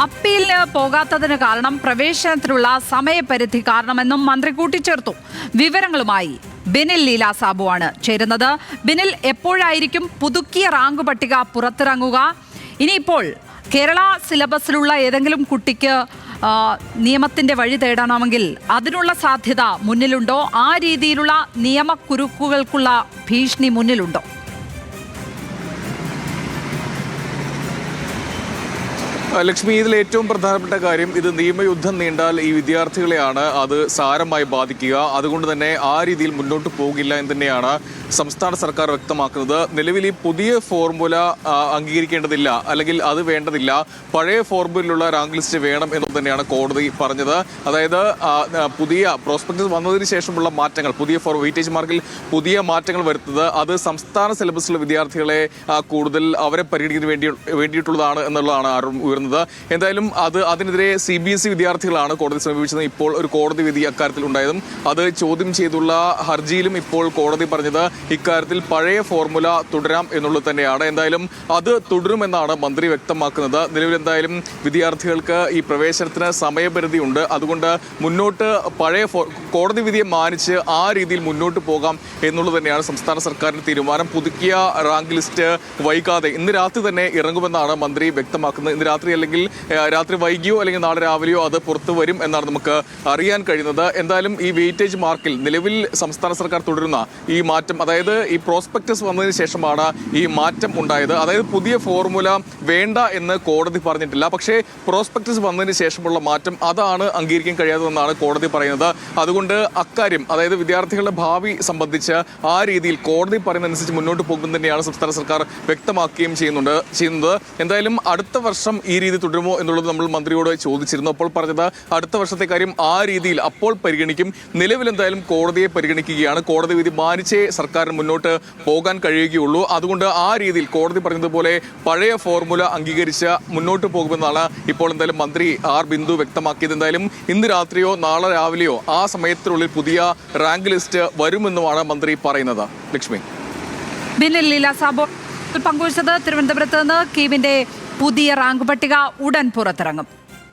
അപ്പീലിന് പോകാത്തതിന് കാരണം പ്രവേശനത്തിനുള്ള സമയപരിധി കാരണമെന്നും മന്ത്രി കൂട്ടിച്ചേർത്തു. വിവരങ്ങളുമായി ബിനിൽ ലീല സാബുവാണ് ചേരുന്നത്. ബിനിൽ, എപ്പോഴായിരിക്കും പുതുക്കിയ റാങ്ക് പട്ടിക പുറത്തിറങ്ങുക? ഇനിയിപ്പോൾ കേരള സിലബസിലുള്ള ഏതെങ്കിലും കുട്ടിക്ക് നിയമത്തിന്റെ വഴി തേടണമെങ്കിൽ അതിനുള്ള സാധ്യത മുന്നിലുണ്ടോ? ആ രീതിയിലുള്ള നിയമക്കുരുക്കുകൾക്കുള്ള ഭീഷണി മുന്നിലുണ്ടോ? ലക്ഷ്മി, ഇതിൽ ഏറ്റവും പ്രധാനപ്പെട്ട കാര്യം, ഇത് നിയമയുദ്ധം നീണ്ടാൽ ഈ വിദ്യാർത്ഥികളെയാണ് അത് സാരമായി ബാധിക്കുക. അതുകൊണ്ട് തന്നെ ആ രീതിയിൽ മുന്നോട്ട് പോകില്ല എന്ന് തന്നെയാണ് സംസ്ഥാന സർക്കാർ വ്യക്തമാക്കുന്നത്. നിലവിൽ ഈ പുതിയ ഫോർമുല അംഗീകരിക്കേണ്ടതില്ല, അല്ലെങ്കിൽ അത് വേണ്ടതില്ല, പഴയ ഫോർമുലയിലുള്ള റാങ്ക് ലിസ്റ്റ് വേണം എന്ന് തന്നെയാണ് കോടതി പറഞ്ഞത്. അതായത് പുതിയ പ്രോസ്പെക്ടസ് വന്നതിന് ശേഷമുള്ള മാറ്റങ്ങൾ, പുതിയ വെയിറ്റേജ് മാർക്കിൽ പുതിയ മാറ്റങ്ങൾ വരുത്തുന്നത് അത് സംസ്ഥാന സിലബസിലുള്ള വിദ്യാർത്ഥികളെ കൂടുതൽ അവരെ പരിഗണിക്കുന്നതിന് വേണ്ടിയിട്ടുള്ളതാണ് എന്നുള്ളതാണ് ഉയർന്നത്. എന്തായാലും അതിനെതിരെ CBSE വിദ്യാർത്ഥികളാണ് കോടതി സമീപിച്ചത്. ഇപ്പോൾ ഒരു കോടതി വിധി അക്കാര്യത്തിൽ ഉണ്ടായതും അത് ചോദ്യം ചെയ്തുള്ള ഹർജിയിലും ഇപ്പോൾ കോടതി പറഞ്ഞത് ഇക്കാര്യത്തിൽ പഴയ ഫോർമുല തുടരാം എന്നുള്ളത് തന്നെയാണ്. എന്തായാലും അത് തുടരുമെന്നാണ് മന്ത്രി വ്യക്തമാക്കുന്നത്. നിലവിൽ എന്തായാലും വിദ്യാർത്ഥികൾക്ക് ഈ പ്രവേശനത്തിന് സമയപരിധി ഉണ്ട്. അതുകൊണ്ട് മുന്നോട്ട് പഴയ കോടതി വിധിയെ മാനിച്ച് ആ രീതിയിൽ മുന്നോട്ട് പോകാം എന്നുള്ളത് തന്നെയാണ് സംസ്ഥാന സർക്കാരിന്റെ തീരുമാനം. പുതുക്കിയ റാങ്ക് ലിസ്റ്റ് വൈകാതെ ഇന്ന് രാത്രി തന്നെ ഇറങ്ങുമെന്നാണ് മന്ത്രി വ്യക്തമാക്കുന്നത്. ഇന്ന് രാത്രി അല്ലെങ്കിൽ രാത്രി വൈകിയോ അല്ലെങ്കിൽ നാളെ രാവിലെയോ അത് പുറത്തു വരും എന്നാണ് നമുക്ക് അറിയാൻ കഴിയുന്നത്. എന്തായാലും ഈ വെയിറ്റേജ് മാർക്കിൽ നിലവിൽ സംസ്ഥാന സർക്കാർ തുടരുന്ന ഈ മാറ്റം, അതായത് ഈ പ്രോസ്പെക്ടസ് വന്നതിന് ശേഷമാണ് ഈ മാറ്റം ഉണ്ടായത്. അതായത് പുതിയ ഫോർമുല വേണ്ട എന്ന് കോടതി പറഞ്ഞിട്ടില്ല, പക്ഷേ പ്രോസ്പെക്ടസ് വന്നതിന് ശേഷമുള്ള മാറ്റം അതാണ് അംഗീകരിക്കാൻ കഴിയാത്തതെന്നാണ് കോടതി പറയുന്നത്. അതുകൊണ്ട് അക്കാര്യം, അതായത് വിദ്യാർത്ഥികളുടെ ഭാവി സംബന്ധിച്ച് ആ രീതിയിൽ കോടതി പറയുന്നതനുസരിച്ച് മുന്നോട്ട് പോകും തന്നെയാണ് സംസ്ഥാന സർക്കാർ വ്യക്തമാക്കുകയും ചെയ്യുന്നത്. എന്തായാലും അടുത്ത വർഷം ഈ രീതി തുടരുമോ എന്നുള്ളത് നമ്മൾ മന്ത്രിയോട് ചോദിച്ചിരുന്നു. അപ്പോൾ പറഞ്ഞത് അടുത്ത വർഷത്തെ കാര്യം ആ രീതിയിൽ അപ്പോൾ പരിഗണിക്കും. നിലവിൽ എന്തായാലും കോടതിയെ പരിഗണിക്കുകയാണ്. കോടതി വിധി മാനിച്ചേ സർക്കാരിന് മുന്നോട്ട് പോകാൻ കഴിയുകയുള്ളൂ. അതുകൊണ്ട് ആ രീതിയിൽ കോടതി പറഞ്ഞതുപോലെ പഴയ ഫോർമുല അംഗീകരിച്ച് മുന്നോട്ട് പോകുമെന്നാണ് ഇപ്പോൾ എന്തായാലും മന്ത്രി ആർ ബിന്ദു വ്യക്തമാക്കിയത്. എന്തായാലും ഇന്ന് രാത്രിയോ നാളെ രാവിലെയോ ആ സമയത്തിനുള്ളിൽ പുതിയ റാങ്ക് ലിസ്റ്റ് വരുമെന്നുമാണ് മന്ത്രി പറയുന്നത്. ലക്ഷ്മി, ബിനിൽ ലീല സാബു പങ്കുവച്ചത് തിരുവനന്തപുരത്ത് നിന്ന്. കീവിന്റെ പുതിയ റാങ്ക് പട്ടിക ഉടൻ പുറത്തിറങ്ങും.